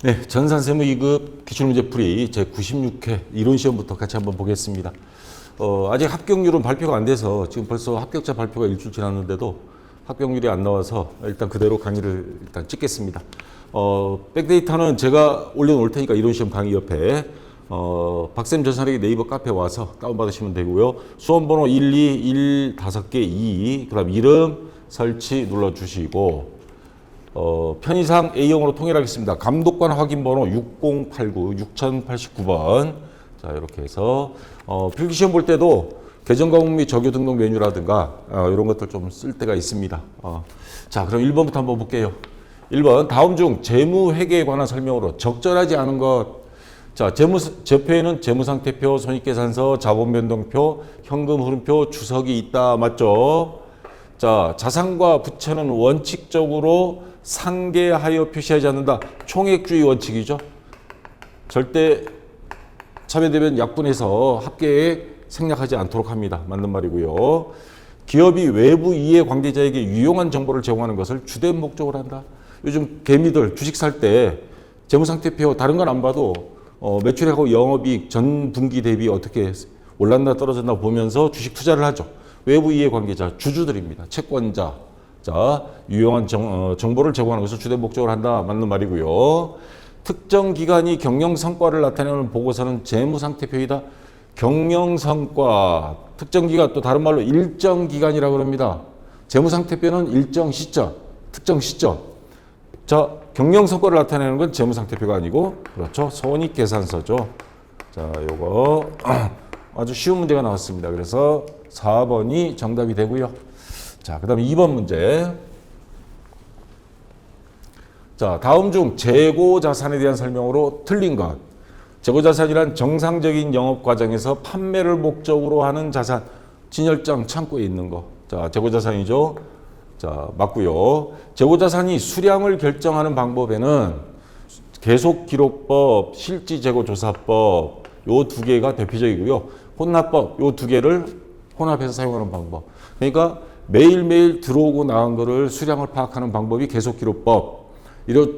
네, 전산세무 2급 기출문제 풀이 제96회 이론시험부터 같이 한번 보겠습니다. 아직 합격률은 발표가 안 돼서 지금 벌써 합격자 발표가 일주일 지났는데도 합격률이 안 나와서 일단 그대로 강의를 일단 찍겠습니다. 백데이터는 제가 올려놓을 테니까 이론시험 강의 옆에 박쌤 전산학의 네이버 카페 와서 다운받으시면 되고요. 수험번호 12, 1, 5개, 2, 그 다음 이름, 설치 눌러주시고 편의상 A형으로 통일하겠습니다. 감독관 확인번호 6089, 6089번. 자, 이렇게 해서 필기시험 볼 때도 개정과목 및 적요 등록 메뉴라든가 이런 것들 좀 쓸 때가 있습니다. 자, 그럼 1번부터 한번 볼게요. 1번, 다음 중 재무회계에 관한 설명으로 적절하지 않은 것. 자, 제표에는 재무상태표, 손익계산서, 자본변동표, 현금흐름표, 주석이 있다. 맞죠? 자, 자산과 부채는 원칙적으로 상계하여 표시하지 않는다. 총액주의 원칙이죠. 절대 차별대변 약분해서 합계에 생략하지 않도록 합니다. 맞는 말이고요. 기업이 외부 이해 관계자에게 유용한 정보를 제공하는 것을 주된 목적으로 한다. 요즘 개미들 주식 살 때 재무상태표 다른 건 안 봐도 매출하고 영업이익 전 분기 대비 어떻게 올랐나 떨어졌나 보면서 주식 투자를 하죠. 외부 이해 관계자, 주주들입니다. 채권자. 자, 유용한 정보를 제공하는 것을 주된 목적으로 한다. 맞는 말이고요. 특정 기관이 경영 성과를 나타내는 보고서는 재무상태표이다. 경영 성과, 특정 기간 또 다른 말로 일정 기간이라고 합니다. 재무상태표는 일정 시점, 특정 시점. 자, 경영 성과를 나타내는 건 재무상태표가 아니고 그렇죠. 손익계산서죠. 자, 요거 아주 쉬운 문제가 나왔습니다. 그래서 4번이 정답이 되고요. 자, 그 다음에 2번 문제. 자, 다음 중 재고자산에 대한 설명으로 틀린 것. 재고자산이란 정상적인 영업 과정에서 판매를 목적으로 하는 자산, 진열장 창고에 있는 거. 자, 재고자산이죠. 자, 맞고요. 재고자산이 수량을 결정하는 방법에는 계속기록법, 실지재고조사법 요 두 개가 대표적이고요. 혼납법 요 두 개를 혼합해서 사용하는 방법. 그러니까 매일매일 들어오고 나간 거를 수량을 파악하는 방법이 계속기록법.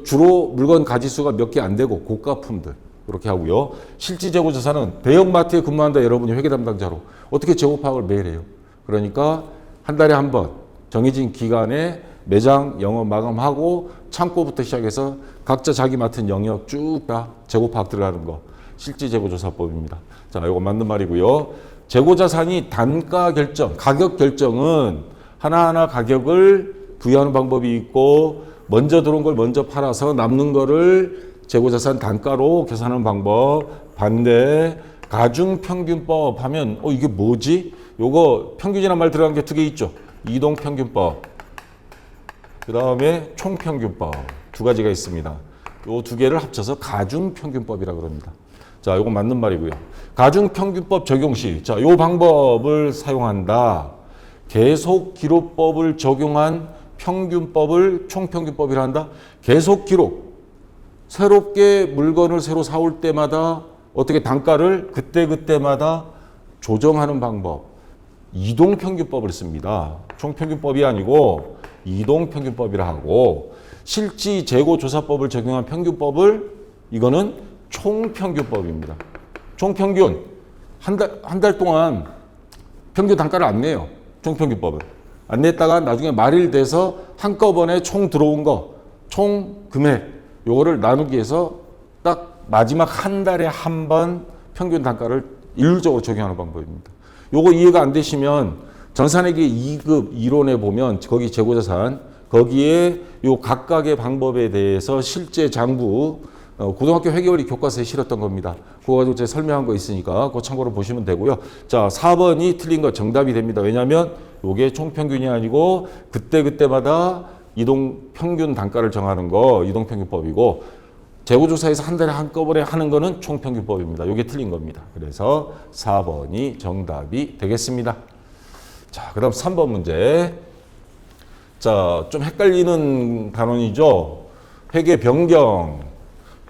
주로 물건 가지수가 몇 개 안 되고 고가품들 이렇게 하고요. 실지재고조사는 대형마트에 근무한다. 여러분이 회계 담당자로 어떻게 재고 파악을 매일 해요. 그러니까 한 달에 한 번 정해진 기간에 매장 영업 마감하고 창고부터 시작해서 각자 자기 맡은 영역 쭉 다 재고 파악 들어가는 거. 실지재고조사법입니다. 자, 이거 맞는 말이고요. 재고자산이 단가 결정, 가격 결정은 하나하나 가격을 부여하는 방법이 있고 먼저 들어온 걸 먼저 팔아서 남는 거를 재고자산 단가로 계산하는 방법. 반대 가중평균법 하면 이게 뭐지? 요거 평균이란 말 들어간 게 두 개 있죠. 이동평균법. 그 다음에 총평균법. 두 가지가 있습니다. 요 두 개를 합쳐서 가중평균법이라고 합니다. 자, 요건 맞는 말이고요. 가중평균법 적용 시, 자, 요 방법을 사용한다. 계속기록법을 적용한 평균법을 총평균법이라 한다. 계속기록. 새롭게 물건을 새로 사올 때마다 어떻게 단가를 그때그때마다 조정하는 방법. 이동평균법을 씁니다. 총평균법이 아니고 이동평균법이라 하고 실지재고조사법을 적용한 평균법을 이거는 총평균법입니다. 총평균 한 달 동안 평균 단가를 안 내요. 총평균법은 안 냈다가 나중에 말일 돼서 한꺼번에 총 들어온 거, 총 금액 요거를 나누기 위해서 딱 마지막 한 달에 한 번 평균 단가를 일률적으로 적용하는 방법입니다. 요거 이해가 안 되시면 전산회계 2급 이론에 보면 거기 재고자산 거기에 요 각각의 방법에 대해서 실제 장부 고등학교 회계원리 교과서에 실었던 겁니다. 그거 가지고 제가 설명한 거 있으니까 그거 참고로 보시면 되고요. 자, 4번이 틀린 거 정답이 됩니다. 왜냐하면 요게 총평균이 아니고 그때그때마다 이동평균 단가를 정하는 거 이동평균법이고 재고조사에서 한 달에 한꺼번에 하는 거는 총평균법입니다. 요게 틀린 겁니다. 그래서 4번이 정답이 되겠습니다. 자, 그 다음 3번 문제. 자, 좀 헷갈리는 단원이죠. 회계 변경.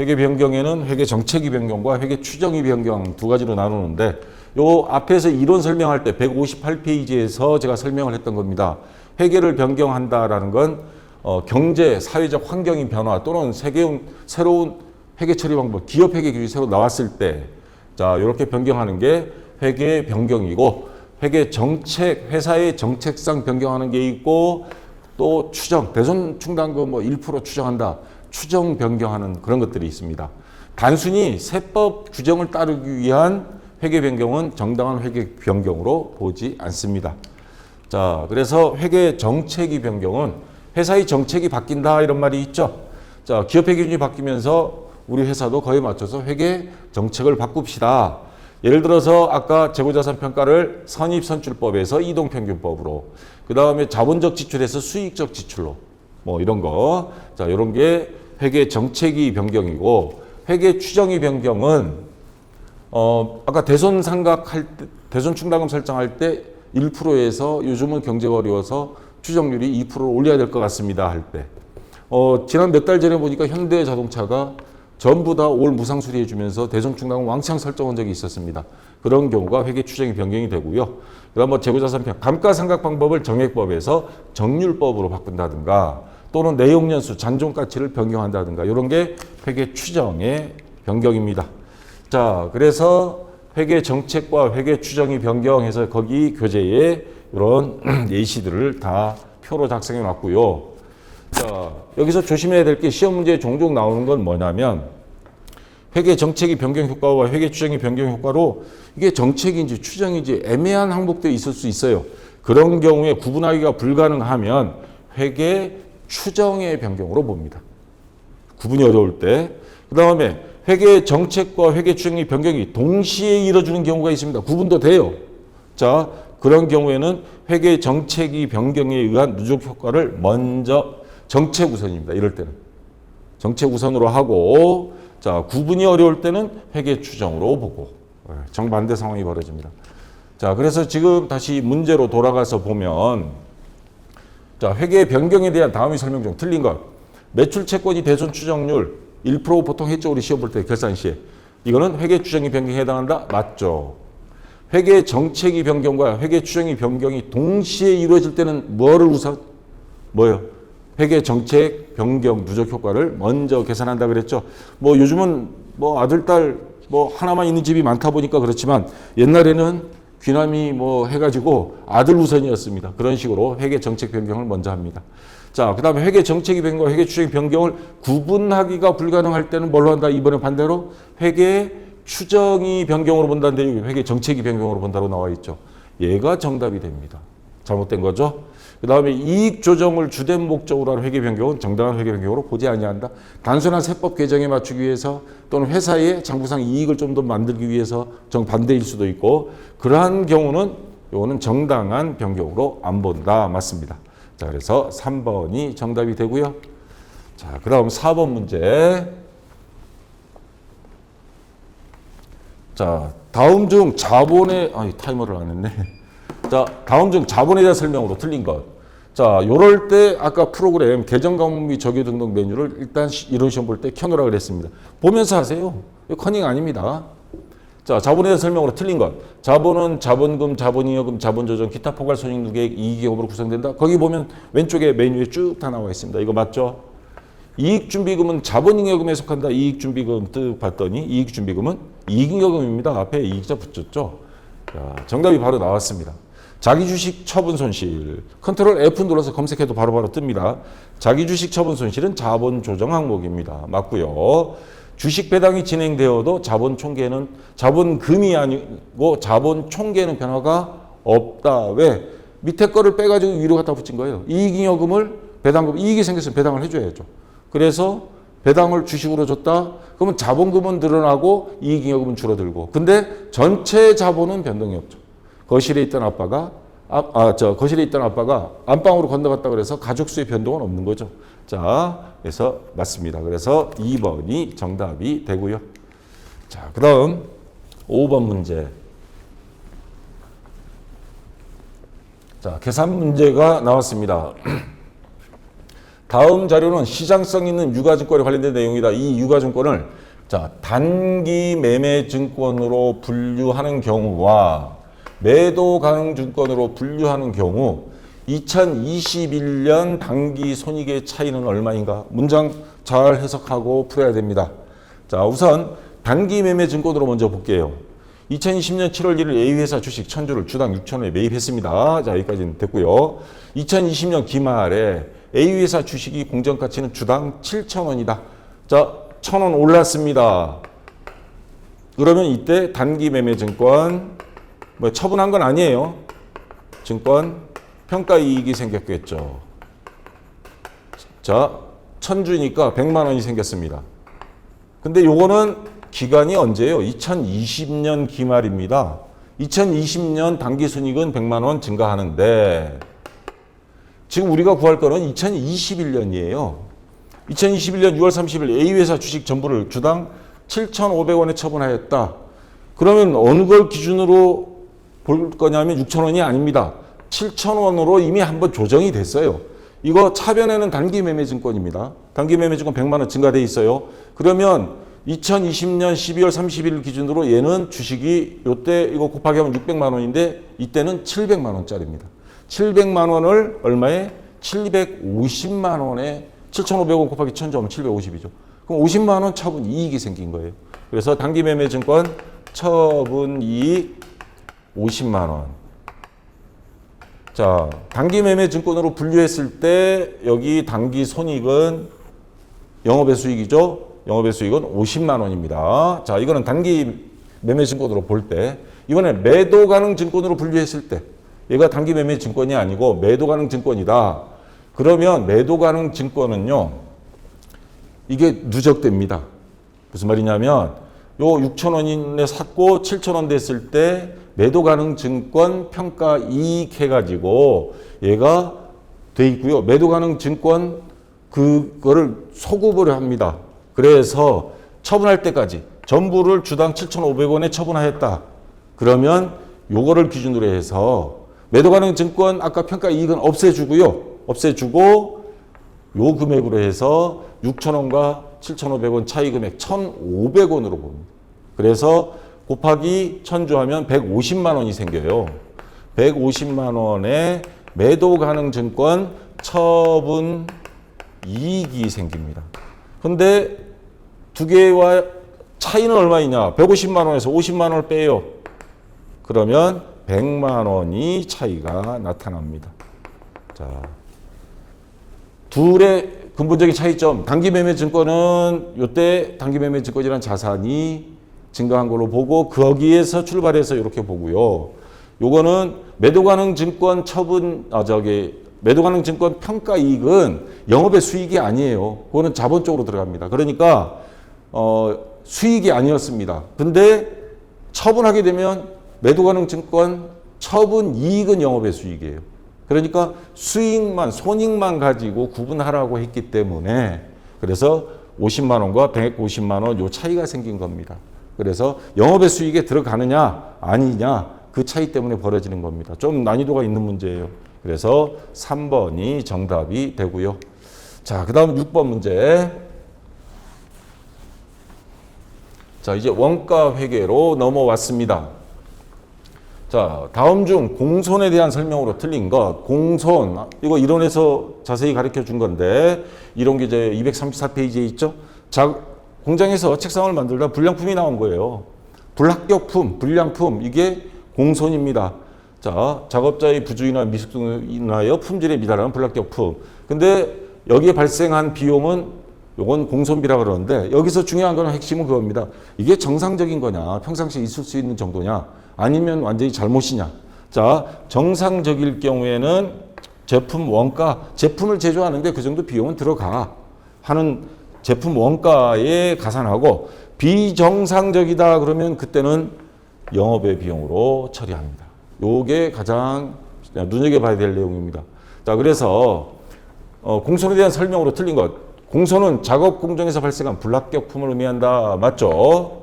회계 변경에는 회계 정책위 변경과 회계 추정위 변경 두 가지로 나누는데 요 앞에서 이론 설명할 때 158페이지에서 제가 설명을 했던 겁니다. 회계를 변경한다라는 건 경제, 사회적 환경의 변화 또는 새로운 회계 처리 방법, 기업 회계 기준이 새로 나왔을 때, 자, 이렇게 변경하는 게 회계 변경이고, 회계 정책, 회사의 정책상 변경하는 게 있고, 또 추정, 대손 충당금 뭐 1% 추정한다. 추정 변경하는 그런 것들이 있습니다. 단순히 세법 규정을 따르기 위한 회계 변경은 정당한 회계 변경으로 보지 않습니다. 자, 그래서 회계 정책이 변경은 회사의 정책이 바뀐다 이런 말이 있죠. 자, 기업 회계 기준이 바뀌면서 우리 회사도 거에 맞춰서 회계 정책을 바꿉시다. 예를 들어서 아까 재고자산 평가를 선입선출법에서 이동평균법으로, 그 다음에 자본적 지출에서 수익적 지출로, 뭐 이런 거. 자, 이런 게 회계 정책이 변경이고, 회계 추정이 변경은 아까 대손 상각할 때, 대손 충당금 설정할 때 1%에서 요즘은 경제가 어려워서 추정률이 2%를 올려야 될 것 같습니다 할 때, 지난 몇 달 전에 보니까 현대자동차가 전부 다 올 무상 수리해 주면서 대손 충당금 왕창 설정한 적이 있었습니다. 그런 경우가 회계 추정이 변경이 되고요. 그다음 뭐 재고자산 감가상각 방법을 정액법에서 정률법으로 바꾼다든가, 또는 내용연수 잔존가치를 변경한다든가, 이런 게 회계 추정의 변경입니다. 자, 그래서 회계 정책과 회계 추정이 변경해서 거기 교재에 이런 예시들을 다 표로 작성해 놨고요. 자, 여기서 조심해야 될 게 시험 문제에 종종 나오는 건 뭐냐면, 회계 정책이 변경 효과와 회계 추정이 변경 효과로 이게 정책인지 추정인지 애매한 항목들이 있을 수 있어요. 그런 경우에 구분하기가 불가능하면 회계 추정의 변경으로 봅니다. 구분이 어려울 때. 그 다음에 회계 정책과 회계 추정의 변경이 동시에 이뤄지는 경우가 있습니다. 구분도 돼요. 자, 그런 경우에는 회계 정책이 변경에 의한 누적 효과를 먼저 정책 우선입니다. 이럴 때는 정책 우선으로 하고, 자, 구분이 어려울 때는 회계 추정으로 보고, 정반대 상황이 벌어집니다. 자, 그래서 지금 다시 문제로 돌아가서 보면, 자, 회계 변경에 대한 다음의 설명 중 틀린 것. 매출 채권이 대손 추정률 1% 보통 했죠. 우리 시험 볼 때 결산 시에. 이거는 회계 추정이 변경에 해당한다? 맞죠. 회계 정책이 변경과 회계 추정이 변경이 동시에 이루어질 때는 뭐를 우선? 뭐요? 회계 정책 변경 누적 효과를 먼저 계산한다 그랬죠. 뭐 요즘은 뭐 아들, 딸 뭐 하나만 있는 집이 많다 보니까 그렇지만, 옛날에는 귀남이 뭐 해가지고 아들 우선이었습니다. 그런 식으로 회계 정책 변경을 먼저 합니다. 자, 그 다음에 회계 정책이 변경과 회계 추정의 변경을 구분하기가 불가능할 때는 뭘로 한다? 이번에 반대로 회계 추정이 변경으로 본다는데 여기 회계 정책이 변경으로 본다고 나와 있죠. 얘가 정답이 됩니다. 잘못된 거죠. 그 다음에 이익 조정을 주된 목적으로 하는 회계 변경은 정당한 회계 변경으로 보지 아니한다. 단순한 세법 개정에 맞추기 위해서, 또는 회사의 장부상 이익을 좀 더 만들기 위해서 정반대일 수도 있고, 그러한 경우는 이거는 정당한 변경으로 안 본다. 맞습니다. 자, 그래서 3번이 정답이 되고요. 자, 그 다음 4번 문제. 자, 다음 중 자본의, 타이머를 안 했네. 자, 다음 중 자본에 대한 설명으로 틀린 것. 자, 요럴 때 아까 프로그램 개정 과목 및 적용 등록 메뉴를 일단 이론 시험 볼 때 켜놓으라 그랬습니다. 보면서 하세요. 이거 커닝 아닙니다. 자, 자본에 대한 설명으로 틀린 것. 자본은 자본금, 자본잉여금, 자본조정, 기타 포괄 손익누계액, 이익기업으로 구성된다. 거기 보면 왼쪽에 메뉴에 쭉 다 나와 있습니다. 이거 맞죠? 이익준비금은 자본잉여금에 속한다. 이익준비금 뜩 봤더니 이익준비금은 이익잉여금입니다. 앞에 이익자 붙였죠. 자, 정답이 바로 나왔습니다. 자기주식 처분 손실. 컨트롤 F 눌러서 검색해도 바로바로 뜹니다. 자기주식 처분 손실은 자본 조정 항목입니다. 맞고요. 주식 배당이 진행되어도 자본 총계는 자본금이 아니고 자본 총계는 변화가 없다. 왜? 밑에 거를 빼가지고 위로 갖다 붙인 거예요. 이익잉여금을 배당금, 이익이 생겼으면 배당을 해줘야죠. 그래서 배당을 주식으로 줬다. 그러면 자본금은 늘어나고 이익잉여금은 줄어들고. 근데 전체 자본은 변동이 없죠. 거실에 있던 아빠가 거실에 있던 아빠가 안방으로 건너갔다 그래서 가족 수의 변동은 없는 거죠. 자, 그래서 맞습니다. 그래서 2번이 정답이 되고요. 자, 그다음 5번 문제. 자, 계산 문제가 나왔습니다. 다음 자료는 시장성 있는 유가증권에 관련된 내용이다. 이 유가증권을 자, 단기 매매 증권으로 분류하는 경우와 매도 가능 증권으로 분류하는 경우 2021년 단기 손익의 차이는 얼마인가? 문장 잘 해석하고 풀어야 됩니다. 자, 우선 단기 매매 증권으로 먼저 볼게요. 2020년 7월 1일 A회사 주식 1000주를 주당 6,000원에 매입했습니다. 자, 여기까지는 됐고요. 2020년 기말에 A회사 주식이 공정가치는 주당 7,000원이다. 자, 1,000원 올랐습니다. 그러면 이때 단기 매매 증권, 뭐 처분한 건 아니에요. 증권 평가 이익이 생겼겠죠. 자, 1000주니까 100만 원이 생겼습니다. 근데 요거는 기간이 언제예요? 2020년 기말입니다. 2020년 당기 순이익은 100만 원 증가하는데 지금 우리가 구할 거는 2021년이에요. 2021년 6월 30일 A회사 주식 전부를 주당 7,500원에 처분하였다. 그러면 어느 걸 기준으로 볼 거냐면 6,000원이 아닙니다. 7,000원으로 이미 한번 조정이 됐어요. 이거 차변에는 단기 매매 증권입니다. 단기 매매 증권 100만 원 증가돼 있어요. 그러면 2020년 12월 30일 기준으로 얘는 주식이 요때 이거 곱하기 하면 600만 원인데 이때는 700만 원짜리입니다. 700만 원을 얼마에? 750만 원에 7,500원 곱하기 1,000점 하면 750이죠. 그럼 50만 원 처분 이익이 생긴 거예요. 그래서 단기 매매 증권 처분 이익 50만 원. 자, 단기 매매 증권으로 분류했을 때 여기 단기 손익은 영업의 수익이죠. 영업의 수익은 50만 원입니다. 자, 이거는 단기 매매 증권으로 볼 때, 이번에 매도 가능 증권으로 분류했을 때, 얘가 단기 매매 증권이 아니고 매도 가능 증권이다. 그러면 매도 가능 증권은요, 이게 누적됩니다. 무슨 말이냐면, 요 6,000원에 샀고 7,000원 됐을 때 매도 가능 증권 평가 이익 해가지고 얘가 돼 있고요. 매도 가능 증권 그거를 소급을 합니다. 그래서 처분할 때까지 전부를 주당 7,500원에 처분하였다. 그러면 요거를 기준으로 해서 매도 가능 증권 아까 평가 이익은 없애주고요. 없애주고 요 금액으로 해서 6,000원과 7,500원 차이 금액 1,500원으로 봅니다. 그래서 곱하기 1000주 하면 150만 원이 생겨요. 150만 원에 매도 가능 증권 처분 이익이 생깁니다. 근데 두 개와 차이는 얼마이냐? 150만 원에서 50만 원을 빼요. 그러면 100만 원이 차이가 나타납니다. 자, 둘의 근본적인 차이점. 단기 매매 증권은 이때 단기 매매 증권이라는 자산이 증가한 걸로 보고 거기에서 출발해서 이렇게 보고요. 요거는 매도 가능 증권 처분 매도 가능 증권 평가 이익은 영업의 수익이 아니에요. 그거는 자본 쪽으로 들어갑니다. 그러니까 수익이 아니었습니다. 근데 처분하게 되면 매도 가능 증권 처분 이익은 영업의 수익이에요. 그러니까 수익만 손익만 가지고 구분하라고 했기 때문에 그래서 50만 원과 150만 원 요 차이가 생긴 겁니다. 그래서 영업의 수익에 들어가느냐 아니냐 그 차이 때문에 벌어지는 겁니다. 좀 난이도가 있는 문제예요. 그래서 3번이 정답이 되고요. 자, 그 다음 6번 문제. 자, 이제 원가 회계로 넘어왔습니다. 자, 다음 중 공손에 대한 설명으로 틀린 것. 공손, 이거 이론에서 자세히 가르쳐 준 건데, 이론 교재 234페이지에 있죠? 자, 공장에서 책상을 만들다 불량품이 나온 거예요. 불합격품, 불량품, 이게 공손입니다. 자, 작업자의 부주의나 미숙 등으로 인하여 품질에 미달하는 불합격품. 근데 여기에 발생한 비용은 요건 공손비라 그러는데 여기서 중요한 건 핵심은 그겁니다. 이게 정상적인 거냐, 평상시에 있을 수 있는 정도냐, 아니면 완전히 잘못이냐. 자, 정상적일 경우에는 제품 원가, 제품을 제조하는데 그 정도 비용은 들어가 하는 제품 원가에 가산하고 비정상적이다 그러면 그때는 영업의 비용으로 처리합니다. 요게 가장 눈여겨봐야 될 내용입니다. 자, 그래서 공손에 대한 설명으로 틀린 것. 공손은 작업 공정에서 발생한 불합격품을 의미한다. 맞죠?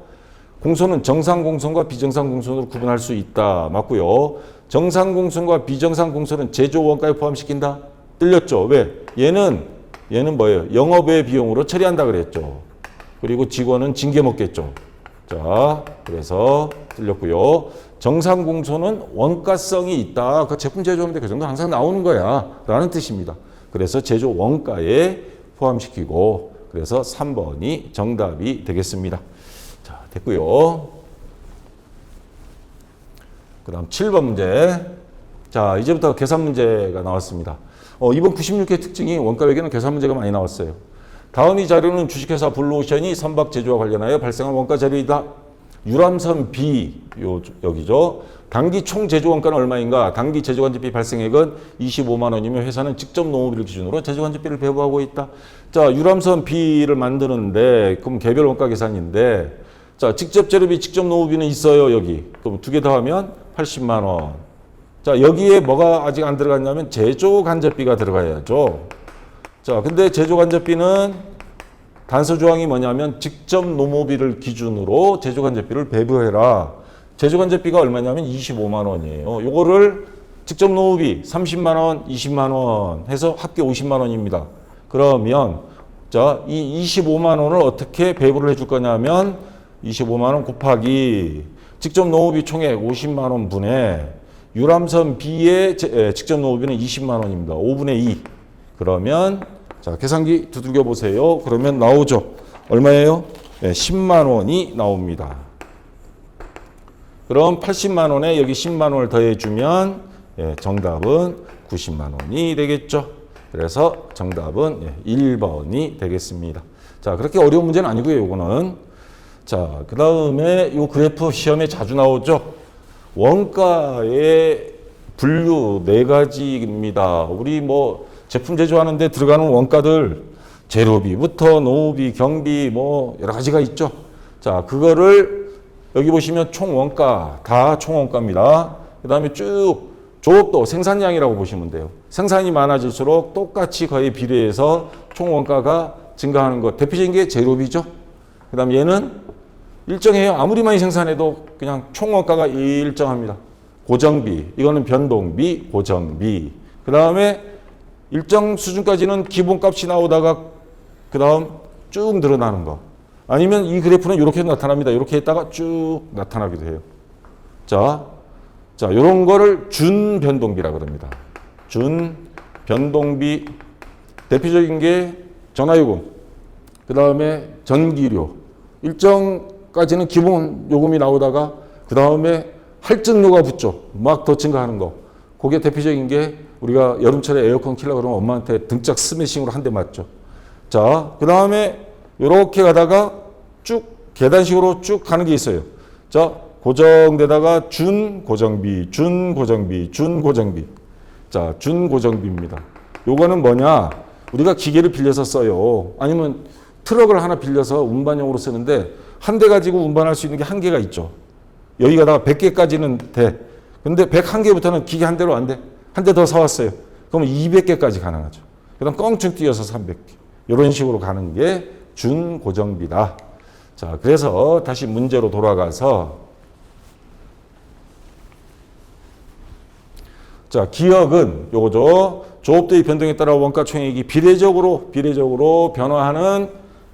공손은 정상 공손과 비정상 공손으로 구분할 수 있다. 맞고요. 정상 공손과 비정상 공손은 제조 원가에 포함시킨다. 틀렸죠? 왜? 얘는 뭐예요? 영업의 비용으로 처리한다 그랬죠. 그리고 직원은 징계 먹겠죠. 자, 그래서 틀렸고요. 정상 공손은 원가성이 있다. 그 제품 제조하는데 그 정도 항상 나오는 거야. 라는 뜻입니다. 그래서 제조 원가에 포함시키고 그래서 3번이 정답이 되겠습니다. 자, 됐고요. 그 다음 7번 문제. 자, 이제부터 계산 문제가 나왔습니다. 이번 96회 특징이 원가 외에는 계산 문제가 많이 나왔어요. 다음 이 자료는 주식회사 블루오션이 선박 제조와 관련하여 발생한 원가 자료이다. 유람선 B, 여기죠. 단기 총 제조 원가는 얼마인가? 단기 제조간접비 발생액은 25만 원이며 회사는 직접 농업비를 기준으로 제조간접비를 배부하고 있다. 자, 유람선 B를 만드는데 그럼 개별 원가 계산인데 자, 직접 재료비, 직접 농업비는 있어요, 여기. 그럼 두 개 더하면 80만 원. 자, 여기에 뭐가 아직 안 들어갔냐면 제조간접비가 들어가야죠. 자, 근데 제조간접비는 단서 조항이 뭐냐면 직접 농업비를 기준으로 제조간접비를 배부해라. 제조간접비가 얼마냐면 25만 원이에요. 요거를 직접 농업비 30만 원, 20만 원 해서 합계 50만 원입니다. 그러면 자, 이 25만 원을 어떻게 배부를 해줄 거냐면 25만 원 곱하기 직접 농업비 총액 50만 원 분의 유람선 B의 직접 농업비는 20만 원입니다. 5분의 2. 그러면 자, 계산기 두들겨 보세요. 그러면 나오죠. 얼마예요? 10만 원이 나옵니다. 그럼 80만 원에 여기 10만 원을 더해주면 정답은 90만 원이 되겠죠. 그래서 정답은 1번이 되겠습니다. 자, 그렇게 어려운 문제는 아니고요. 이거는. 자, 그 다음에 이 그래프 시험에 자주 나오죠. 원가의 분류 4가지입니다. 우리 뭐 제품 제조하는데 들어가는 원가들 재료비부터 농업비, 경비 뭐 여러 가지가 있죠. 자, 그거를 여기 보시면 총 원가, 다 총 원가입니다. 그 다음에 쭉 조업도 생산량이라고 보시면 돼요. 생산이 많아질수록 똑같이 거의 비례해서 총 원가가 증가하는 것. 대표적인 게 재료비죠. 그 다음 얘는 일정해요. 아무리 많이 생산해도 그냥 총 원가가 일정합니다. 고정비, 이거는 변동비, 고정비. 그 다음에 일정 수준까지는 기본값이 나오다가 그 다음 쭉 늘어나는 거. 아니면 이 그래프는 이렇게 나타납니다. 이렇게 했다가 쭉 나타나기도 해요. 자, 요런 거를 준변동비라 그럽니다. 준변동비. 대표적인 게 전화요금, 그 다음에 전기료. 일정까지는 기본 요금이 나오다가 그 다음에 할증료가 붙죠. 막 더 증가하는 거. 그게 대표적인 게 우리가 여름철에 에어컨 킬라 그러면 엄마한테 등짝 스매싱으로 한 대 맞죠. 자, 그 다음에 이렇게 가다가 쭉 계단식으로 쭉 가는 게 있어요. 자, 고정되다가 준고정비, 준고정비, 준고정비. 자, 준고정비입니다. 요거는 뭐냐? 우리가 기계를 빌려서 써요. 아니면 트럭을 하나 빌려서 운반용으로 쓰는데 한 대 가지고 운반할 수 있는 게 한계가 있죠. 여기 가다가 100개까지는 돼. 근데 101개부터는 기계 한 대로 안 돼. 한 대 더 사왔어요. 그러면 200개까지 가능하죠. 그럼 껑충 뛰어서 300개. 이런 식으로 가는 게 준고정비다. 자, 그래서 다시 문제로 돌아가서 자, 기억은 요거죠. 조업대의 변동에 따라 원가 총액이 비례적으로 변화하는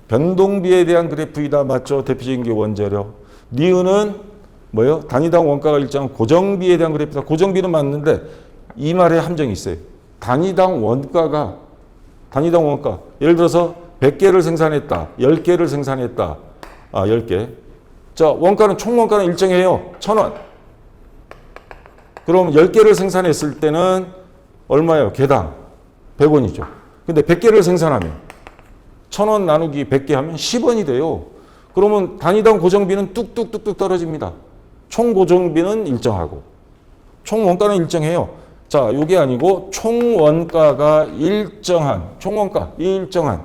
변동비에 대한 그래프이다. 맞죠? 대표적인 게 원재료. 니은은 뭐예요? 단위당 원가가 일정한 고정비에 대한 그래프다. 고정비는 맞는데 이 말에 함정이 있어요. 단위당 원가. 예를 들어서 100개를 생산했다. 10개를 생산했다. 10개. 자, 원가는 총 원가는 일정해요. 1,000원. 그럼 10개를 생산했을 때는 얼마예요? 개당 100원이죠. 근데 100개를 생산하면 1,000원 나누기 100개 하면 10원이 돼요. 그러면 단위당 고정비는 뚝뚝뚝뚝 떨어집니다. 총 고정비는 일정하고 총 원가는 일정해요. 자, 이게 아니고 총 원가가 일정한, 총 원가 일정한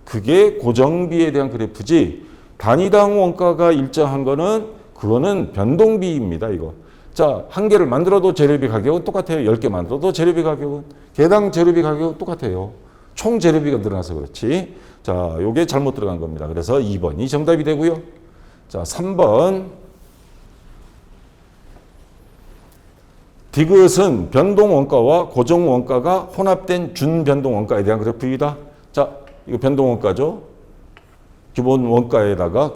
그게 고정비에 대한 그래프지 단위당 원가가 일정한 거는 그거는 변동비입니다. 이거. 자, 한 개를 만들어도 재료비 가격은 똑같아요. 10개 만들어도 재료비 가격은 개당 재료비 가격은 똑같아요. 총 재료비가 늘어나서 그렇지. 자, 요게 잘못 들어간 겁니다. 그래서 2번이 정답이 되고요. 자, 3번. 디귿은 변동 원가와 고정 원가가 혼합된 준변동 원가에 대한 그래프이다. 자, 이거 변동 원가죠. 기본 원가에다가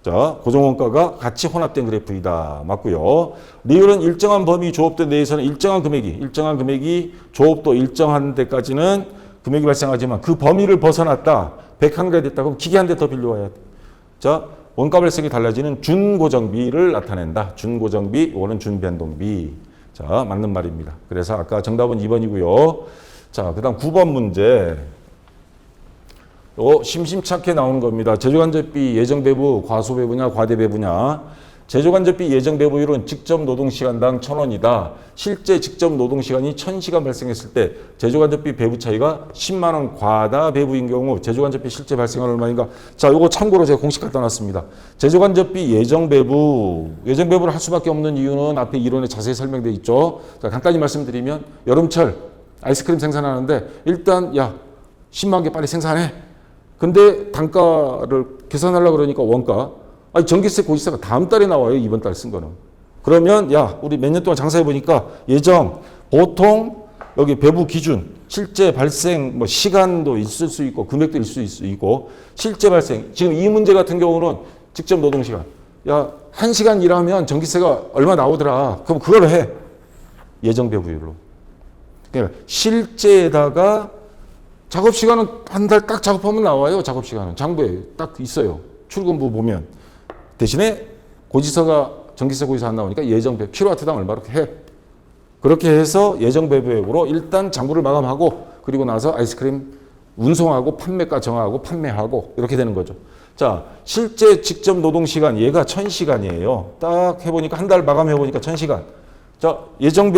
자, 고정 원가가 같이 혼합된 그래프이다. 맞고요. 리을은 일정한 범위 조업대 내에서는 일정한 금액이 조업도 일정한 데까지는 금액이 발생하지만 그 범위를 벗어났다. 101가 됐다. 그럼 기계 한 대 더 빌려와야 돼. 자, 원가 발생이 달라지는 준고정비를 나타낸다. 준고정비, 이거는 준변동비. 자, 맞는 말입니다. 그래서 아까 정답은 2번이고요. 자, 그 다음 9번 문제. 심심찮게 나오는 겁니다. 제조간접비 예정배부 과소배부냐 과대배부냐. 제조간접비 예정배부율은 직접 노동시간당 1,000원이다. 실제 직접 노동시간이 1,000시간 발생했을 때 제조간접비 배부 차이가 10만 원 과다 배부인 경우 제조간접비 실제 발생은 얼마인가. 자, 요거 참고로 제가 공식 갖다 놨습니다. 제조간접비 예정배부를 할 수밖에 없는 이유는 앞에 이론에 자세히 설명되어 있죠. 자, 간단히 말씀드리면 여름철 아이스크림 생산하는데 일단 10만 개 빨리 생산해. 근데 단가를 계산하려고 그러니까 원가. 아니, 전기세, 고지세가 다음 달에 나와요. 이번 달 쓴 거는. 그러면 우리 몇 년 동안 장사해 보니까 예정, 보통 여기 배부 기준, 실제 발생 시간도 있을 수 있고 금액도 있을 수 있고 실제 발생. 지금 이 문제 같은 경우는 직접 노동 시간. 1시간 일하면 전기세가 얼마 나오더라. 그럼 그걸 해. 예정 배부율로. 그러니까 실제에다가 작업 시간은 한 달 딱 작업하면 나와요. 작업 시간은 장부에 딱 있어요. 출근부 보면. 대신에 고지서가 전기세 고지서 안 나오니까 예정 배부 킬로와트당 얼마로 해. 그렇게 해서 예정 배부액으로 일단 장부를 마감하고 그리고 나서 아이스크림 운송하고 판매가 정하고 판매하고 이렇게 되는 거죠. 자, 실제 직접 노동 시간 얘가 1,000시간이에요. 딱 해보니까 한 달 마감해 보니까 1,000시간. 자, 예정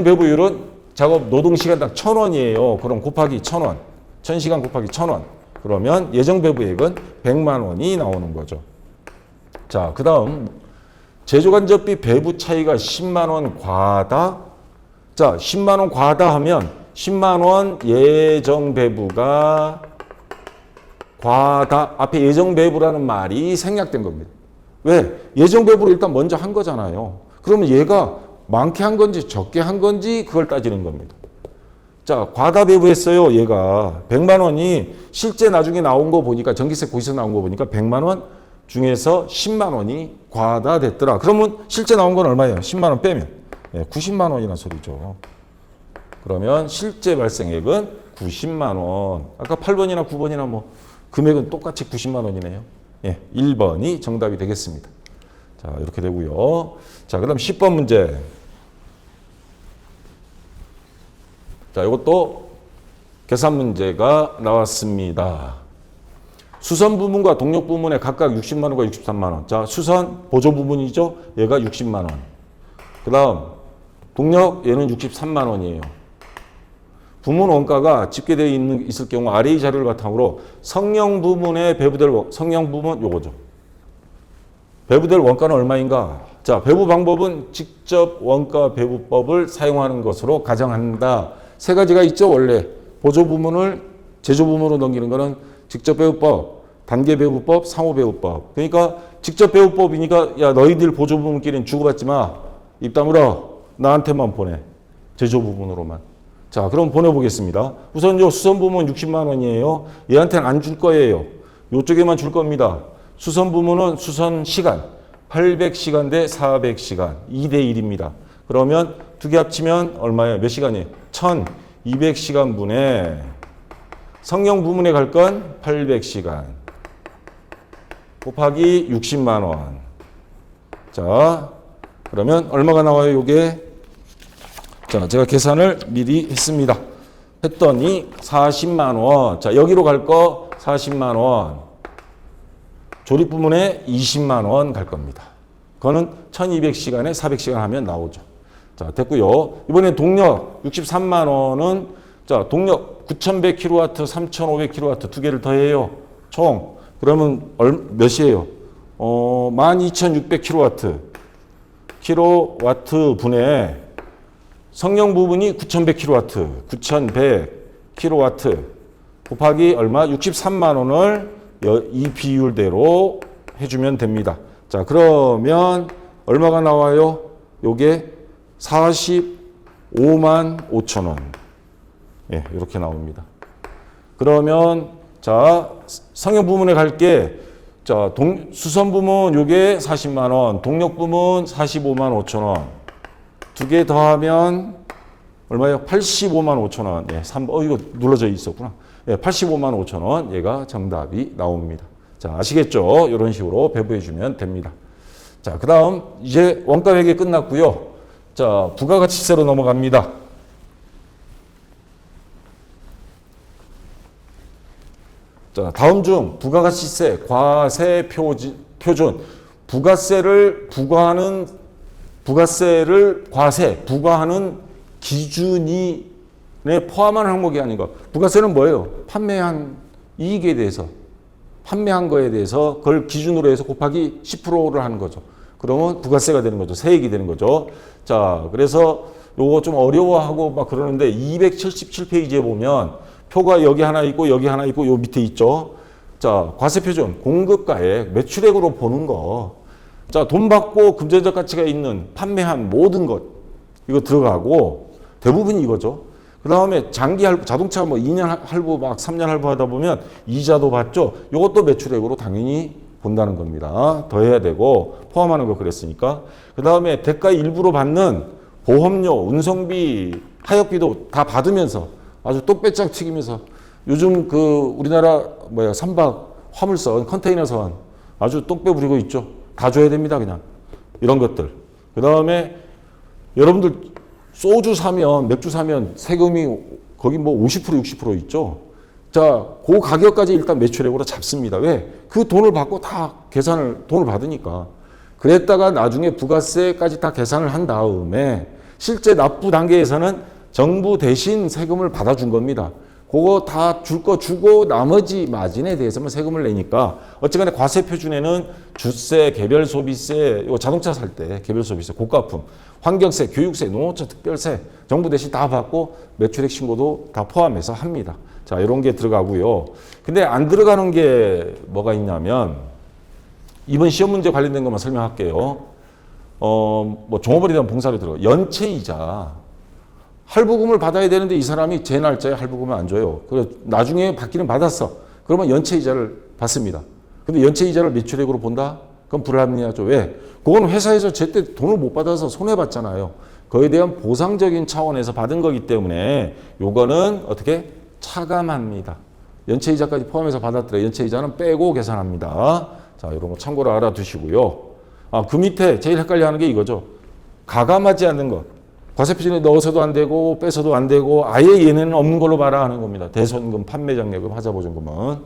배부율은 작업 노동 시간당 1,000원이에요. 그럼 곱하기 1,000원. 1,000시간 곱하기 1,000원. 그러면 예정 배부액은 100만 원이 나오는 거죠. 자, 그 다음 제조간접비 배부 차이가 10만 원 과다. 자, 10만 원 과다 하면 10만 원 예정 배부가 과다. 앞에 예정 배부라는 말이 생략된 겁니다. 왜? 예정 배부를 일단 먼저 한 거잖아요. 그러면 얘가 많게 한 건지 적게 한 건지 그걸 따지는 겁니다. 자, 과다 배부했어요. 얘가 100만 원이 실제 나중에 나온 거 보니까 전기세 고지서 나온 거 보니까 100만 원 중에서 10만 원이 과다 됐더라. 그러면 실제 나온 건 얼마예요? 10만 원 빼면 90만 원이란 소리죠. 그러면 실제 발생액은 90만 원. 아까 8번이나 9번이나 금액은 똑같이 90만 원이네요. 1번이 정답이 되겠습니다. 자, 이렇게 되고요. 자, 그다음 10번 문제. 자, 이것도 계산 문제가 나왔습니다. 수선 부문과 동력 부문에 각각 60만 원과 63만 원. 자, 수선 보조 부문이죠. 얘가 60만 원. 그 다음 동력 얘는 63만 원이에요. 부문 원가가 집계되어 있을 경우 아래 이 자료를 바탕으로 성형 부문에 배부될 성형 부문 요거죠. 배부될 원가는 얼마인가? 자, 배부 방법은 직접 원가 배부법을 사용하는 것으로 가정한다. 세 가지가 있죠. 원래 보조 부문을 제조 부문으로 넘기는 거는 직접 배부법, 단계 배부법, 상호 배부법. 그러니까 직접 배부법이니까 너희들 보조 부문끼리는 주고받지 마. 입 다물어. 나한테만 보내. 제조 부문으로만. 자, 그럼 보내보겠습니다. 우선 수선 부문 60만 원이에요. 얘한테는 안 줄 거예요. 이쪽에만 줄 겁니다. 수선 부문은 수선 시간 800시간 대 400시간 2대 1입니다. 그러면 두 개 합치면 얼마예요? 몇 시간이에요? 1200시간 분에 성형 부문에 갈 건 800시간 곱하기 60만 원. 자, 그러면 얼마가 나와요? 요게. 자, 제가 계산을 미리 했습니다. 했더니 40만 원. 자, 여기로 갈 거 40만 원. 조립 부문에 20만 원 갈 겁니다. 그거는 1200시간에 400시간 하면 나오죠. 자, 됐고요. 이번엔 동력 63만 원은 자, 동력 9100kW, 3500kW 두 개를 더해요. 총. 그러면 몇이에요? 12600kW. 킬로와트 분에 성형 부분이 9100kW, 9100kW 곱하기 얼마? 63만 원을 이 비율대로 해주면 됩니다. 자, 그러면 얼마가 나와요? 요게 45만 5천 원. 이렇게 나옵니다. 그러면 자, 성형 부문에 갈게. 자, 수선 부문 요게 40만 원, 동력 부문 45만 5천 원. 두 개 더하면 얼마예요? 85만 5천 원. 이거 눌러져 있었구나. 예, 85만 5천 원 얘가 정답이 나옵니다. 자, 아시겠죠? 이런 식으로 배부해 주면 됩니다. 자, 그 다음 이제 원가 회계 끝났고요. 자, 부가가치세로 넘어갑니다. 자, 다음 중 부가가치세 과세 표준 부가세를 부과하는 기준이 포함하는 항목이 아닌 것. 부가세는 뭐예요? 판매한 이익에 대해서 판매한 거에 대해서 그걸 기준으로 해서 곱하기 10%를 하는 거죠. 그러면 부가세가 되는 거죠. 세액이 되는 거죠. 자, 그래서 요거 좀 어려워하고 막 그러는데 277페이지에 보면 표가 여기 하나 있고 여기 하나 있고 요 밑에 있죠. 자, 과세표준, 공급가액, 매출액으로 보는 거. 자, 돈 받고 금전적 가치가 있는 판매한 모든 것 이거 들어가고 대부분이 이거죠. 그 다음에 장기 할부, 자동차 뭐 2년 할부 막 3년 할부 하다 보면 이자도 받죠. 이것도 매출액으로 당연히 본다는 겁니다. 더 해야 되고 포함하는 거 그랬으니까. 그 다음에 대가 일부로 받는 보험료, 운송비, 타협비도 다 받으면서 아주 똑배짝 튀기면서 요즘 그 우리나라 선박, 화물선, 컨테이너선 아주 똑배 부리고 있죠. 다 줘야 됩니다. 그냥 이런 것들. 그 다음에 여러분들 소주 사면 맥주 사면 세금이 거기 뭐 50% 60% 있죠. 자, 그 가격까지 일단 매출액으로 잡습니다. 왜? 그 돈을 받고 다 돈을 받으니까. 그랬다가 나중에 부가세까지 다 계산을 한 다음에 실제 납부 단계에서는 정부 대신 세금을 받아준 겁니다. 그거 다 줄 거 주고 나머지 마진에 대해서만 세금을 내니까 어쨌거나 과세 표준에는 주세, 개별 소비세, 이거 자동차 살 때 개별 소비세, 고가품, 환경세, 교육세, 농어촌 특별세 정부 대신 다 받고 매출액 신고도 다 포함해서 합니다. 자, 이런 게 들어가고요. 근데 안 들어가는 게 뭐가 있냐면 이번 시험 문제 관련된 것만 설명할게요. 뭐 종업원에 대한 봉사로 들어가 연체이자 할부금을 받아야 되는데 이 사람이 제 날짜에 할부금을 안 줘요. 그래 나중에 받기는 받았어. 그러면 연체이자를 받습니다. 근데 연체이자를 매출액으로 본다? 그건 불합리하죠. 왜? 그건 회사에서 제때 돈을 못 받아서 손해봤잖아요. 그에 대한 보상적인 차원에서 받은 거기 때문에 요거는 어떻게? 차감합니다. 연체이자까지 포함해서 받았더라. 연체이자는 빼고 계산합니다. 자, 이런 거 참고로 알아두시고요. 아, 그 밑에 제일 헷갈려하는 게 이거죠. 가감하지 않는 것. 과세표준에 넣어서도 안 되고 빼서도 안 되고 아예 얘네는 없는 걸로 봐라 하는 겁니다. 대손금, 판매장려금, 하자보증금은.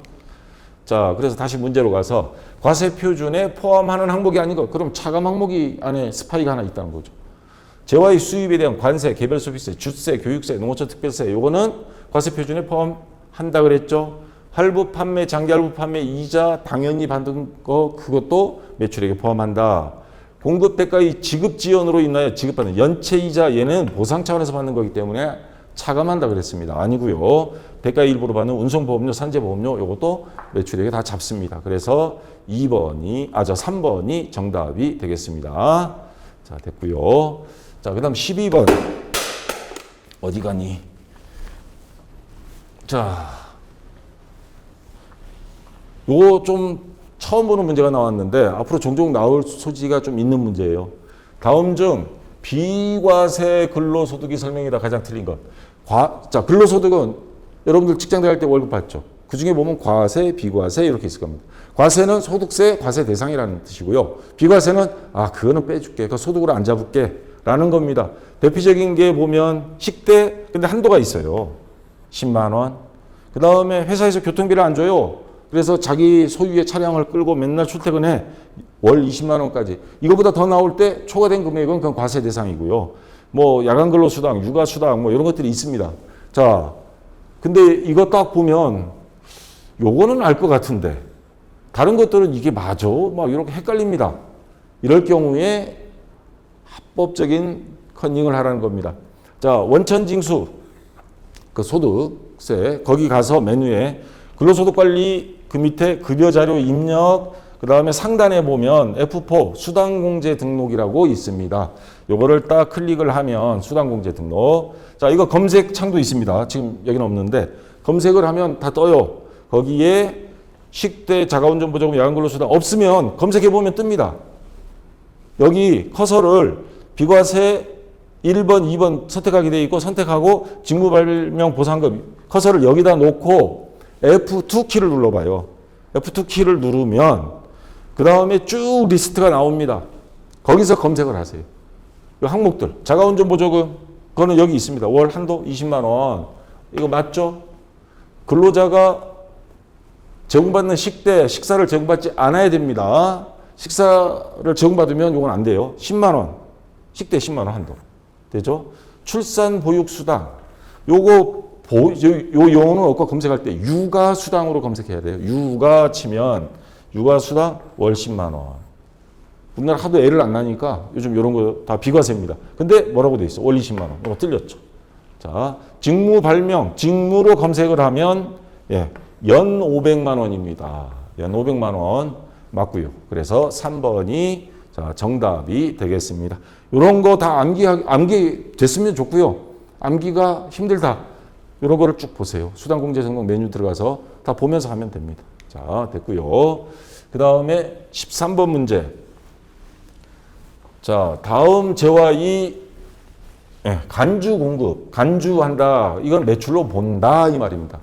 자, 그래서 다시 문제로 가서 과세표준에 포함하는 항목이 아닌 것. 그럼 차감 항목이 안에 스파이가 하나 있다는 거죠. 재화의 수입에 대한 관세, 개별소비세, 주세, 교육세, 농어촌 특별세 요거는 과세표준에 포함한다 그랬죠. 할부 판매, 장기할부 판매, 이자 당연히 받은 거 그것도 매출액에 포함한다. 공급 대가의 지급 지연으로 인하여 지급받는 연체이자 얘는 보상 차원에서 받는 거기 때문에 차감한다 그랬습니다. 아니고요. 대가의 일부로 받는 운송보험료, 산재보험료 이것도 매출액에 다 잡습니다. 그래서 3번이 정답이 되겠습니다. 자, 됐고요. 자, 그 다음 12번. 어디 가니? 자, 요거 좀 처음 보는 문제가 나왔는데 앞으로 종종 나올 소지가 좀 있는 문제예요. 다음 중 비과세 근로소득이 설명이다. 가장 틀린 것. 자, 근로소득은 여러분들 직장 들어갈 때 월급 받죠. 그 중에 보면 과세, 비과세 이렇게 있을 겁니다. 과세는 소득세, 과세 대상이라는 뜻이고요. 비과세는 그거는 빼줄게. 그 소득으로 안 잡을게. 라는 겁니다. 대표적인 게 보면 식대, 근데 한도가 있어요. 10만 원. 그 다음에 회사에서 교통비를 안 줘요. 그래서 자기 소유의 차량을 끌고 맨날 출퇴근해. 월 20만 원까지. 이거보다 더 나올 때 초과된 금액은 그건 과세 대상이고요. 뭐 야간 근로 수당, 육아 수당 뭐 이런 것들이 있습니다. 자, 근데 이거 딱 보면 요거는 알 것 같은데 다른 것들은 이게 맞아? 막 이렇게 헷갈립니다. 이럴 경우에 합법적인 컨닝을 하라는 겁니다. 자, 원천징수 그 소득세 거기 가서 메뉴에 근로소득관리 그 밑에 급여자료 입력 그 다음에 상단에 보면 F4 수당공제 등록이라고 있습니다. 요거를 딱 클릭을 하면 수당공제 등록. 자, 이거 검색 창도 있습니다. 지금 여기는 없는데 검색을 하면 다 떠요. 거기에 식대, 자가운전보조금, 야간근로수당 없으면 검색해보면 뜹니다. 여기 커서를 비과세 1번, 2번 선택하게 돼 있고 선택하고 직무발명 보상금 커서를 여기다 놓고 F2 키를 눌러봐요. F2 키를 누르면 그 다음에 쭉 리스트가 나옵니다. 거기서 검색을 하세요. 이 항목들. 자가운전 보조금, 그거는 여기 있습니다. 월 한도 20만 원. 이거 맞죠? 근로자가 제공받는 식사를 제공받지 않아야 됩니다. 식사를 제공받으면 이건 안 돼요. 10만 원. 식대 10만 원 한도. 되죠? 출산 보육 수당. 요 용어는 없고 검색할 때 육아 수당으로 검색해야 돼요. 육아 치면 육아 수당 월 10만 원. 우리나라 하도 애를 안 낳으니까 요즘 이런 거 다 비과세입니다. 근데 뭐라고 돼 있어? 월 20만 원. 이거 틀렸죠. 자, 직무 발명, 직무로 검색을 하면 예, 연 500만 원입니다. 연 500만 원 맞고요. 그래서 3번이 자, 정답이 되겠습니다. 이런 거 다 암기 됐으면 좋고요. 암기가 힘들다. 이런 거를 쭉 보세요. 수당공제성공 메뉴 들어가서 다 보면서 하면 됩니다. 자, 됐고요. 그 다음에 13번 문제. 자, 다음 재화 이 간주 공급, 간주한다. 이건 매출로 본다 이 말입니다.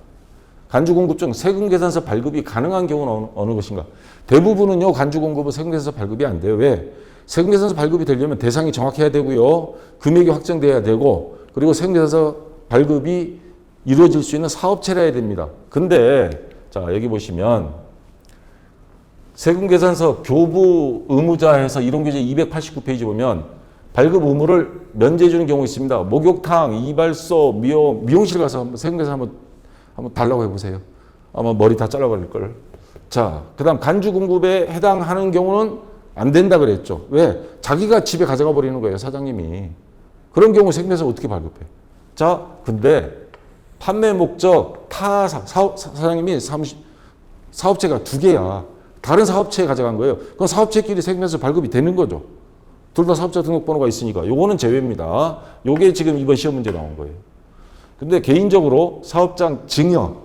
간주 공급 중 세금 계산서 발급이 가능한 경우는 어느 것인가? 대부분은요, 간주 공급은 세금 계산서 발급이 안 돼요. 왜? 세금 계산서 발급이 되려면 대상이 정확해야 되고요. 금액이 확정돼야 되고, 그리고 세금 계산서 발급이 이루어질 수 있는 사업체라 해야 됩니다. 근데 자, 여기 보시면 세금 계산서 교부 의무자에서 이론교재 289페이지 보면 발급 의무를 면제해 주는 경우 있습니다. 목욕탕, 이발소, 미용실 가서 세금 계산 한번 달라고 해보세요. 아마 머리 다 잘라버릴 걸. 자, 그다음 간주 공급에 해당하는 경우는 안 된다 그랬죠. 왜? 자기가 집에 가져가 버리는 거예요, 사장님이. 그런 경우 세금 계산 어떻게 발급해? 자, 근데 판매 목적 사장님이 사업체가 두 개야. 다른 사업체에 가져간 거예요. 그럼 사업체끼리 세금 계산 발급이 되는 거죠. 둘 다 사업자 등록번호가 있으니까. 요거는 제외입니다. 요게 지금 이번 시험 문제 나온 거예요. 근데 개인적으로 사업장 증여,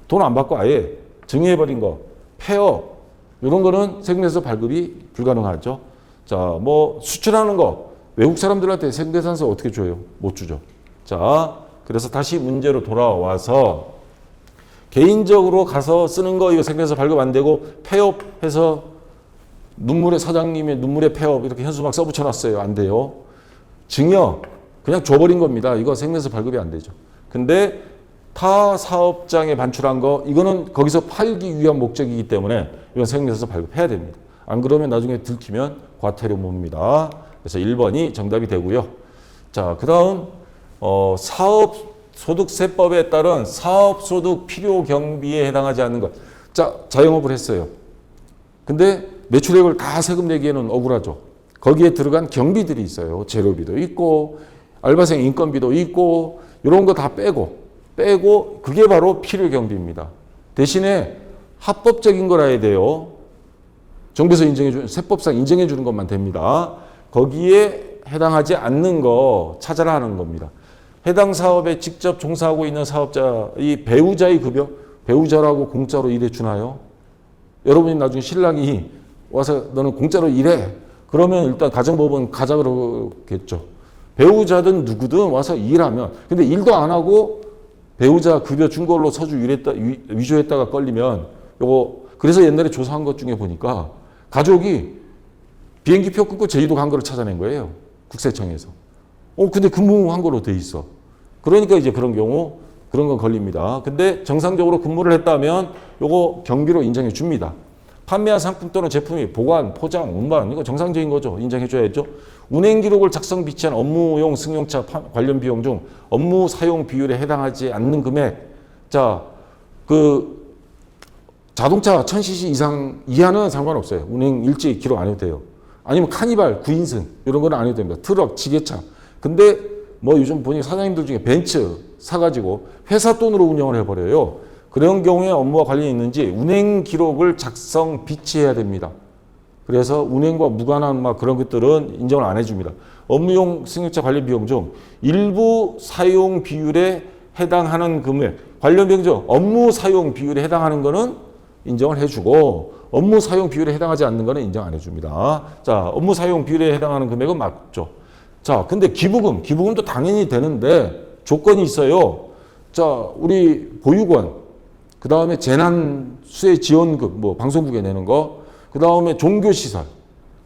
돈 안 받고 아예 증여해버린 거, 폐업, 이런 거는 세금 계산서 발급이 불가능하죠. 자, 뭐 수출하는 거, 외국 사람들한테 세금 계산서 어떻게 줘요? 못 주죠. 자, 그래서 다시 문제로 돌아와서 개인적으로 가서 쓰는 거 이거 세금 계산서 발급 안 되고 폐업해서 눈물의 사장님의 눈물의 폐업 이렇게 현수막 써붙여놨어요. 안 돼요. 증여 그냥 줘버린 겁니다. 이거 세금 계산서 발급이 안 되죠. 근데 타 사업장에 반출한 거 이거는 거기서 팔기 위한 목적이기 때문에 이건 세금 계산서 발급해야 됩니다. 안 그러면 나중에 들키면 과태료입니다. 그래서 1번이 정답이 되고요. 자, 그다음 사업소득세법에 따른 사업소득 필요 경비에 해당하지 않는 것. 자, 자영업을 했어요. 근데 매출액을 다 세금 내기에는 억울하죠. 거기에 들어간 경비들이 있어요. 재료비도 있고 알바생 인건비도 있고 이런 거 다 빼고 그게 바로 필요 경비입니다. 대신에 합법적인 거라 해야 돼요. 정부에서 인정해주는 세법상 인정해 주는 것만 됩니다. 거기에 해당하지 않는 거 찾아라 하는 겁니다. 해당 사업에 직접 종사하고 있는 사업자, 이 배우자의 급여, 배우자라고 공짜로 일해 주나요? 여러분이 나중에 신랑이 와서 너는 공짜로 일해. 그러면 일단 가정법원 가자 그러겠죠. 배우자든 누구든 와서 일하면. 근데 일도 안 하고 배우자 급여 준 걸로 서류 위조했다가 걸리면 요거 그래서 옛날에 조사한 것 중에 보니까 가족이 비행기표 끊고 제주도 간 거를 찾아낸 거예요. 국세청에서. 근데 근무한 거로 돼 있어. 그러니까 이제 그런 경우 그런 건 걸립니다. 근데 정상적으로 근무를 했다면 요거 경비로 인정해 줍니다. 판매한 상품 또는 제품이 보관, 포장, 운반 이거 정상적인 거죠. 인정해 줘야죠. 운행 기록을 작성 비치한 업무용 승용차 관련 비용 중 업무 사용 비율에 해당하지 않는 금액. 자, 그 자동차 1000cc 이상 이하는 상관없어요. 운행 일지 기록 안 해도 돼요. 아니면 카니발 9인승 이런 거는 안 해도 됩니다. 트럭, 지게차. 근데 뭐 요즘 보니 사장님들 중에 벤츠 사가지고 회사 돈으로 운영을 해버려요. 그런 경우에 업무와 관련이 있는지 운행 기록을 작성 비치해야 됩니다. 그래서 운행과 무관한 막 그런 것들은 인정을 안 해줍니다. 업무용 승용차 관련 비용 중 일부 사용 비율에 해당하는 금액, 관련 비용 중 업무 사용 비율에 해당하는 거는 인정을 해주고 업무 사용 비율에 해당하지 않는 거는 인정 안 해줍니다. 자, 업무 사용 비율에 해당하는 금액은 맞죠. 자, 근데 기부금도 당연히 되는데 조건이 있어요. 자, 우리 보육원 그 다음에 재난수해 지원금, 뭐 방송국에 내는 거, 그 다음에 종교시설,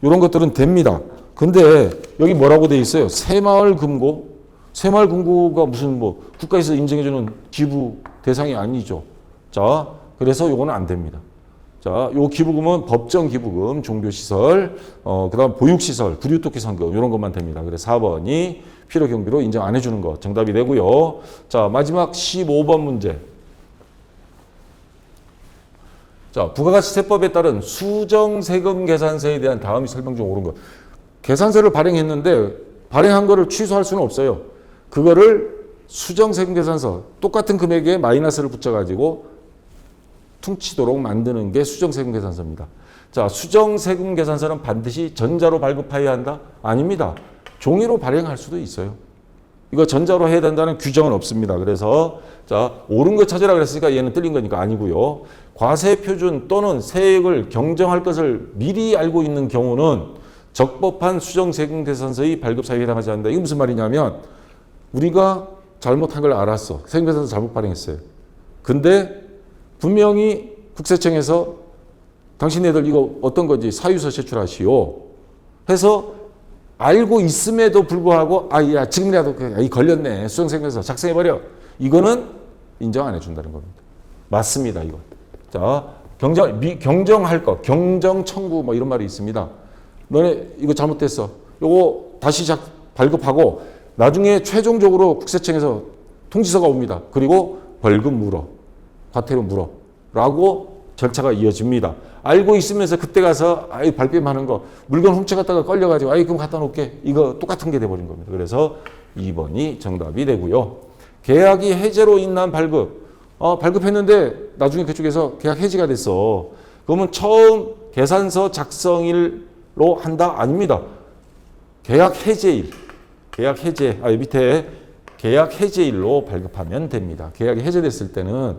이런 것들은 됩니다. 근데 여기 뭐라고 돼 있어요? 새마을금고. 새마을금고가 무슨 뭐 국가에서 인정해주는 기부 대상이 아니죠. 자, 그래서 요거는 안 됩니다. 자, 요 기부금은 법정 기부금, 종교시설, 그 다음 보육시설, 구류토끼상금, 이런 것만 됩니다. 그래서 4번이 필요 경비로 인정 안 해주는 거 정답이 되고요. 자, 마지막 15번 문제. 자, 부가가치세법에 따른 수정세금 계산서에 대한 다음 설명 중 옳은 것. 계산서를 발행했는데 발행한 거를 취소할 수는 없어요. 그거를 수정세금 계산서, 똑같은 금액에 마이너스를 붙여가지고 퉁치도록 만드는 게 수정세금 계산서입니다. 자, 수정세금 계산서는 반드시 전자로 발급해야 한다? 아닙니다. 종이로 발행할 수도 있어요. 이거 전자로 해야 된다는 규정은 없습니다. 그래서 자, 옳은 거 찾으라 그랬으니까 얘는 틀린 거니까 아니고요. 과세표준 또는 세액을 경정할 것을 미리 알고 있는 경우는 적법한 수정세금 계산서의 발급 사유에 해당하지 않는다. 이게 무슨 말이냐면 우리가 잘못한 걸 알았어. 세금계산서 잘못 발행했어요. 근데 분명히 국세청에서 당신네들 이거 어떤 건지 사유서 제출하시오 해서 알고 있음에도 불구하고 야 지금이라도 이 걸렸네. 수정세금계산서 작성해버려. 이거는 인정 안 해준다는 겁니다. 맞습니다. 이거. 자, 경정할 것, 경정 청구 뭐 이런 말이 있습니다. 너네 이거 잘못됐어. 요거 다시 발급하고 나중에 최종적으로 국세청에서 통지서가 옵니다. 그리고 벌금 물어. 과태료 물어. 라고 절차가 이어집니다. 알고 있으면서 그때 가서 발뺌하는 거 물건 훔쳐갔다가 걸려가지고 그럼 갖다 놓을게. 이거 똑같은 게 돼버린 겁니다. 그래서 2번이 정답이 되고요. 계약이 해제로 인한 발급. 발급했는데 나중에 그쪽에서 계약 해지가 됐어. 그러면 처음 계산서 작성일로 한다? 아닙니다. 계약 해제일. 계약 해제. 밑에 계약 해제일로 발급하면 됩니다. 계약이 해제됐을 때는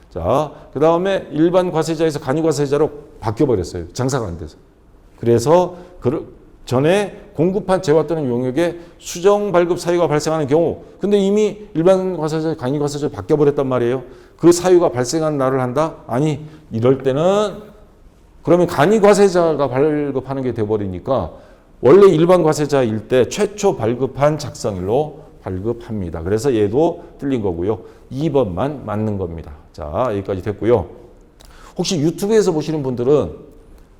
자, 그 다음에 일반 과세자에서 간이 과세자로 바뀌어버렸어요. 장사가 안 돼서. 그래서 전에 공급한 재화 또는 용역에 수정 발급 사유가 발생하는 경우 근데 이미 일반 과세자, 간이 과세자로 바뀌어버렸단 말이에요. 그 사유가 발생한 날을 한다? 아니, 이럴 때는 그러면 간이 과세자가 발급하는 게 돼버리니까 원래 일반 과세자일 때 최초 발급한 작성일로 발급합니다. 그래서 얘도 틀린 거고요. 2번만 맞는 겁니다. 자, 여기까지 됐고요. 혹시 유튜브에서 보시는 분들은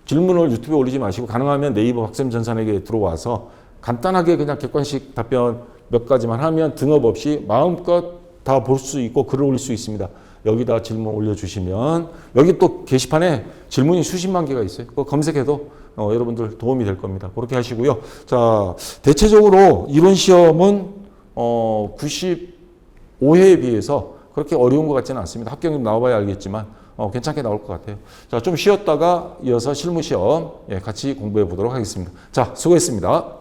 질문을 유튜브에 올리지 마시고 가능하면 네이버 박쌤전산에게 들어와서 간단하게 그냥 객관식 답변 몇 가지만 하면 등업 없이 마음껏 다 볼 수 있고 글을 올릴 수 있습니다. 여기다 질문 올려주시면 여기 또 게시판에 질문이 수십만 개가 있어요. 그거 검색해도 여러분들 도움이 될 겁니다. 그렇게 하시고요. 자, 대체적으로 이론 시험은 95회에 비해서 그렇게 어려운 것 같지는 않습니다. 합격률 나와봐야 알겠지만 괜찮게 나올 것 같아요. 자, 좀 쉬었다가 이어서 실무시험 같이 공부해 보도록 하겠습니다. 자, 수고했습니다.